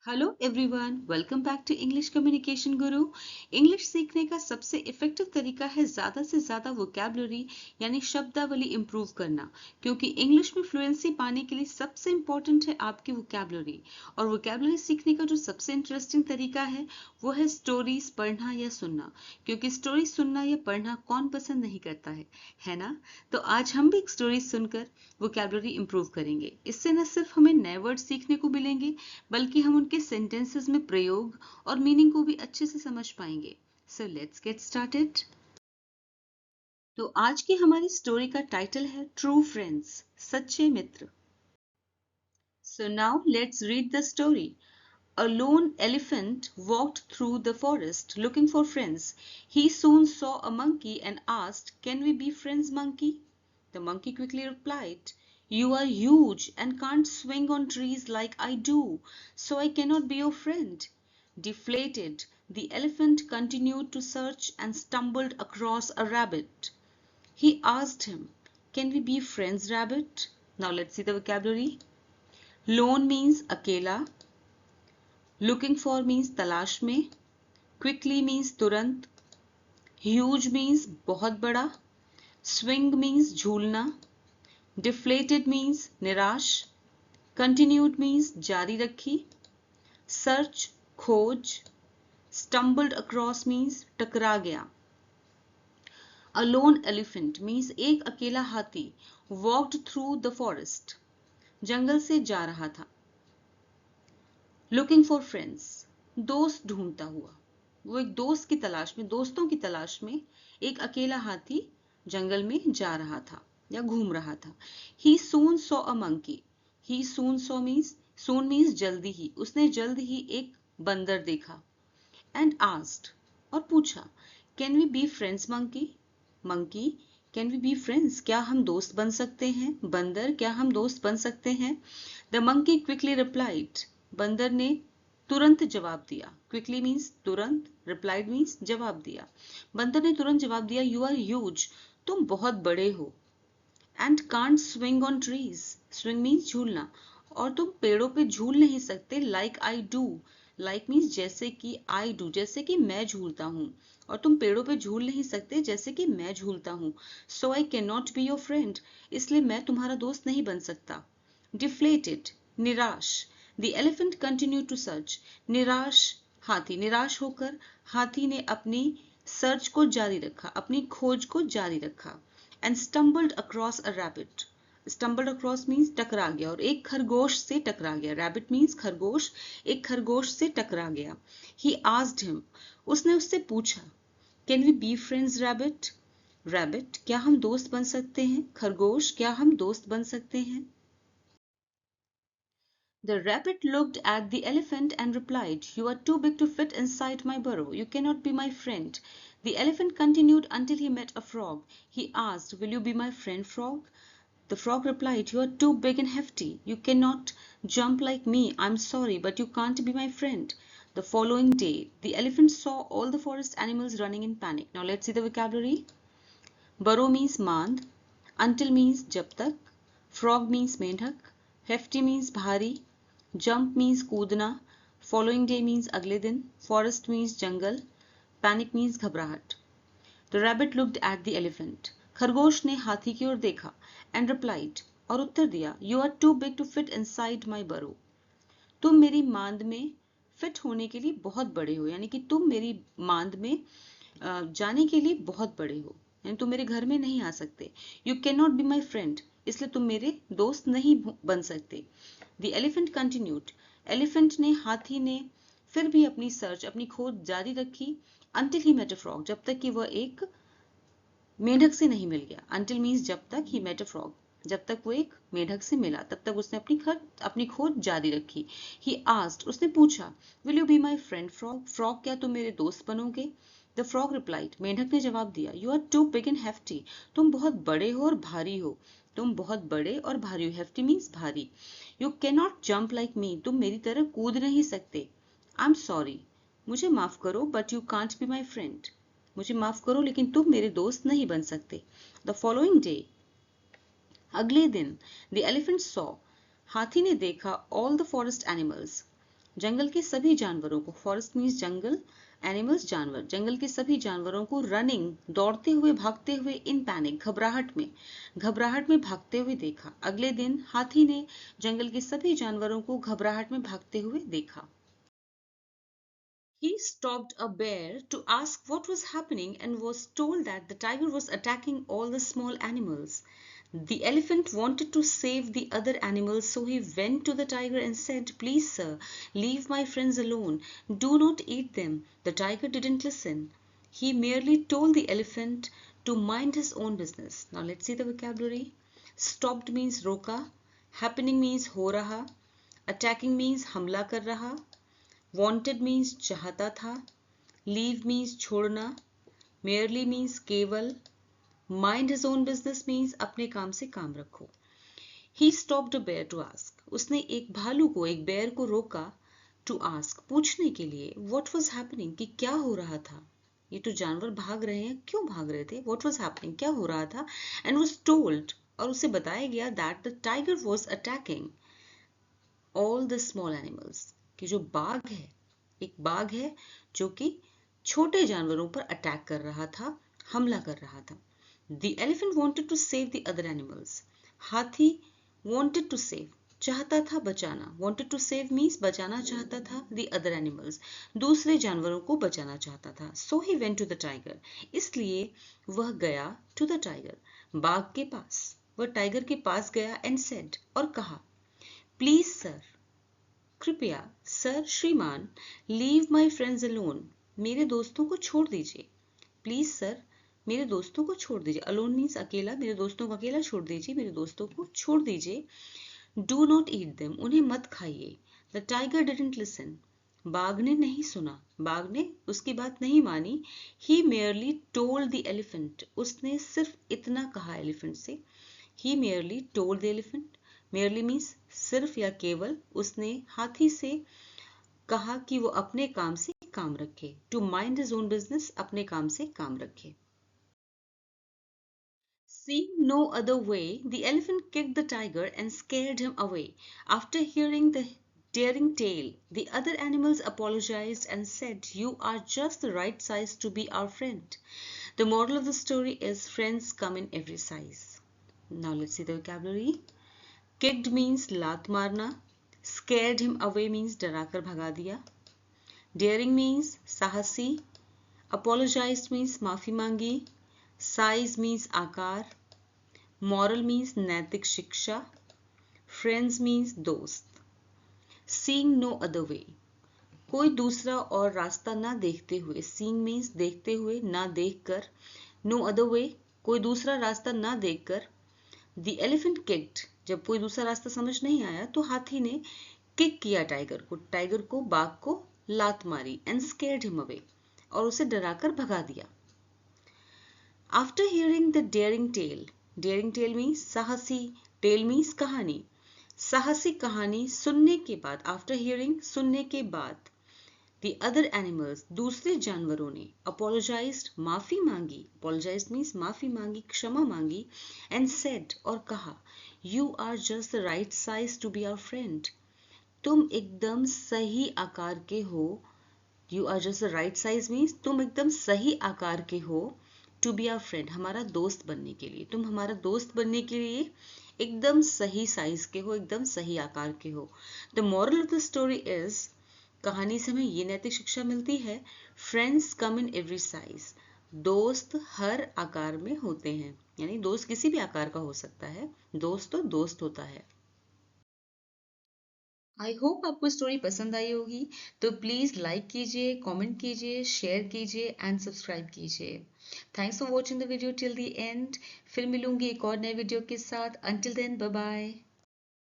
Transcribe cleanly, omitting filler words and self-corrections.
Hello everyone, welcome back to English communication guru. English सीखने का सबसे इफेक्टिव तरीका है ज्यादा से ज्यादा वोकैबुलरी यानी शब्दावली इंप्रूव करना, क्योंकि इंग्लिश में फ्लुएंसी पाने के लिए सबसे इंपॉर्टेंट है आपकी वोकैबुलरी। और वोकैबुलरी सीखने का जो सबसे इंटरेस्टिंग तरीका है वो है स्टोरीज पढ़ना या सुनना, क्योंकि स्टोरी सुनना या पढ़ना कौन पसंद नहीं करता है ना। तो आज हम भी एक स्टोरी सुनकर वोकैबुलरी इंप्रूव करेंगे। इससे न सिर्फ हमें नए वर्ड सीखने को मिलेंगे, बल्कि हम उनके सेंटेंसेस में प्रयोग और मीनिंग को भी अच्छे से समझ पाएंगे। So let's get started. तो आज की हमारी स्टोरी का टाइटल है ट्रू फ्रेंड्स, सच्चे मित्र। So now let's read the story. A lone elephant walked through the forest looking for friends. He soon saw a monkey and asked, "Can we be friends, monkey?" The monkey quickly replied, "You are huge and can't swing on trees like I do, so I cannot be your friend." Deflated, the elephant continued to search and stumbled across a rabbit. He asked him, "Can we be friends, rabbit?" Now let's see the vocabulary. Lone means अकेला. Looking for means तलाश में. Quickly means तुरंत. Huge means बहुत बड़ा. Swing means झूलना. Deflated means निराश. Continued means जारी रखी. Search खोज. Stumbled across means टकरा गया. A lone elephant means एक अकेला हाथी walked through the forest. जंगल से जा रहा था. Looking for friends, दोस्त ढूंढता हुआ. वो एक दोस्त की तलाश में, दोस्तों की तलाश में एक अकेला हाथी जंगल में जा रहा था या घूम रहा था. He soon saw a monkey. He soon saw means soon means जल्दी ही. उसने जल्द ही एक बंदर देखा. And asked, और पूछा, Can we be friends, monkey? Monkey, can we be friends? क्या हम दोस्त बन सकते हैं? बंदर, क्या हम दोस्त बन सकते हैं? The monkey quickly replied. बंदर ने तुरंत जवाब दिया. Quickly means तुरंत, replied means जवाब दिया. बंदर ने तुरंत जवाब दिया, You are huge. तुम बहुत बड़े हो. And can't swing on trees. Swing means झूलना. और तुम पेड़ों पे झूल नहीं सकते. Like I do. Like means जैसे कि I do, जैसे कि मैं झूलता हूँ. और तुम पेड़ों पे झूल नहीं सकते जैसे कि मैं झूलता हूँ. So I cannot be your friend. इसलिए मैं तुम्हारा दोस्त नहीं बन सकता. Deflated, निराश. The elephant continued to search. निराश हाथी, निराश होकर हाथी ने अपनी सर्च को जारी रखा, अपनी खोज को जारी रखा. And stumbled across a rabbit. Stumbled across means टकरा गया, और एक खरगोश से टकरा गया. Rabbit means खरगोश, एक खरगोश से टकरा गया. He asked him. उसने उससे पूछा, Can we be friends, rabbit? Rabbit, क्या हम दोस्त बन सकते हैं? खरगोश, क्या हम दोस्त बन सकते हैं? The rabbit looked at the elephant and replied, "You are too big to fit inside my burrow. You cannot be my friend." The elephant continued until he met a frog. He asked, "Will you be my friend, frog?" The frog replied, "You are too big and hefty. You cannot jump like me. I'm sorry, but you can't be my friend." The following day, the elephant saw all the forest animals running in panic. Now let's see the vocabulary. Burrow means मांद. Until means जब तक. Frog means मेंढक. Hefty means भारी. Jump means कूदना. Following day means अगले दिन. Forest means जंगल. Panic means घबराहट. The rabbit looked at the elephant. खरगोश ने हाथी की ओर देखा. And replied, और उत्तर दिया, "You are too big to fit inside my burrow." तुम मेरी मांद में फिट होने के लिए बहुत बड़े हो, यानी कि तुम मेरी मांद में जाने के लिए बहुत बड़े हो, यानी तुम मेरे घर में नहीं आ सकते. You cannot be my friend. इसलिए तुम मेरे दोस्त नहीं बन सकते. The elephant continued. Elephant ने, हाथी ने फिर भी अपनी सर्च, अपनी खोज जारी रखी. Until he met a frog. जब तक कि वह एक मेंढक से नहीं मिल गया. Until means जब तक, he met a frog. जब तक वो एक मेंढक से मिला तब तक उसने अपनी खोज जारी रखी. He asked. उसने पूछा, "Will you be my friend, frog? Frog, क्या तुम मेरे दोस्त बनोगे?" The frog replied. मेंढक ने जवाब दिया, "You are too big and hefty." तुम बहुत बड़े हो और भारी हो. तुम बहुत बड़े और भारी हो. Hefty means भारी. You cannot jump like me. तुम मेरी तरह कूद नहीं सकते. I'm sorry. मुझे माफ करो, but you can't be my friend. मुझे माफ करो, लेकिन तुम मेरे दोस्त नहीं बन सकते. The following day. अगले दिन. The elephant saw. हाथी ने देखा all the forest animals. जंगल के सभी जानवरों को, फॉरेस्ट मीन्स जंगल, एनिमल्स जानवर, जंगल के सभी जानवरों को रनिंग दौड़ते हुए भागते हुए इन पैनिक घबराहट में भागते हुए देखा। अगले दिन हाथी ने जंगल के सभी जानवरों को घबराहट में भागते हुए देखा। He stopped a bear to ask what was happening and was told that the tiger was attacking all the small animals. The elephant wanted to save the other animals, so he went to the tiger and said, "Please, sir, leave my friends alone. Do not eat them." The tiger didn't listen. He merely told the elephant to mind his own business. Now let's see the vocabulary. Stopped means roka. Happening means हो रहा. Attacking means हमला कर रहा. Wanted means चाहता था. Leave means छोड़ना. Merely means केवल. Mind his own business means अपने काम से काम रखो. He stopped a bear to ask. उसने एक भालू को, एक बेयर को रोका to ask, पूछने के लिए what was happening, कि क्या हो रहा था. ये तो जानवर भाग रहे हैं, क्यों भाग रहे थे? What was happening, क्या हो रहा था? And was told, और उसे बताया गया that the tiger was attacking all the small animals, कि जो बाघ है, एक बाघ है जो कि छोटे जानवरों पर अटैक कर रहा था, हमला कर रहा था. The elephant wanted to save the other animals. हाथी wanted to save, चाहता था बचाना. Wanted to save means बचाना चाहता था. The other animals, दूसरे जानवरों को बचाना चाहता था. So he went to the tiger, इसलिए वह गया to the tiger, बाघ के पास. वह टाइगर के पास गया and said, और कहा, Please sir, कृपया, सर, श्रीमान, लीव माई फ्रेंड्स अलोन, मेरे दोस्तों को छोड़ दीजिए. प्लीज सर, मेरे दोस्तों को छोड़ दीजिए. अलोन मीन्स अकेला, मेरे दोस्तों को अकेला छोड़ दीजिए, मेरे दोस्तों को छोड़ दीजिए. डू नॉट ईट देम, उन्हें मत खाइए. द टाइगर डिडंट लिसन, बाघ ने नहीं सुना, बाघ ने उसकी बात नहीं मानी. He merely told the elephant, उसने सिर्फ इतना कहा एलिफेंट से. He merely told the elephant, merely means सिर्फ या केवल, उसने हाथी से कहा कि वो अपने काम से काम रखे. To mind his own business, अपने काम से काम रखे. Seeing no other way, the elephant kicked the tiger and scared him away. After hearing the daring tale, the other animals apologized and said, "You are just the right size to be our friend." The moral of the story is friends come in every size. Now let's see the vocabulary. Kicked means लात मारना. Scared him away means डराकर भगा दिया. Daring means साहसी. Apologized means माफी मांगी. Size means आकार. Moral means नैतिक शिक्षा. Friends means दोस्त. Seeing no other way, कोई दूसरा और रास्ता ना देखते हुए. Seeing means देखते हुए, ना देखकर. No other way, कोई दूसरा रास्ता ना देखकर. The elephant kicked, जब कोई दूसरा रास्ता समझ नहीं आया तो हाथी ने किक किया टाइगर को, बाघ को लात मारी. And scared him away, और उसे डराकर भगा दिया. After hearing the daring tale means साहसी, tale means कहानी. साहसी कहानी सुनने के बाद, after hearing, सुनने के बाद, The other animals, दूसरे जानवरों ने apologized, माफी मांगी. Apologized means माफी मांगी, क्षमा मांगी. And said, और कहा, You are just the right size to be our friend. तुम एकदम सही आकार के हो. You are just the right size means तुम एकदम सही आकार के हो. To be our friend, हमारा दोस्त बनने के लिए. तुम हमारा दोस्त बनने के लिए एकदम सही साइज के हो, एकदम सही आकार के हो. The moral of the story is, कहानी से हमें ये नैतिक शिक्षा मिलती है, friends come in every size, दोस्त हर आकार में होते हैं. यानी दोस्त किसी भी आकार का हो सकता है, दोस्त तो दोस्त होता है. आई होप आपको स्टोरी पसंद आई होगी. तो प्लीज लाइक कीजिए, कमेंट कीजिए, शेयर कीजिए एंड सब्सक्राइब कीजिए. Thanks for watching the video till the end. फिर मिलूंगी एक और नए वीडियो के साथ. Until then, bye bye.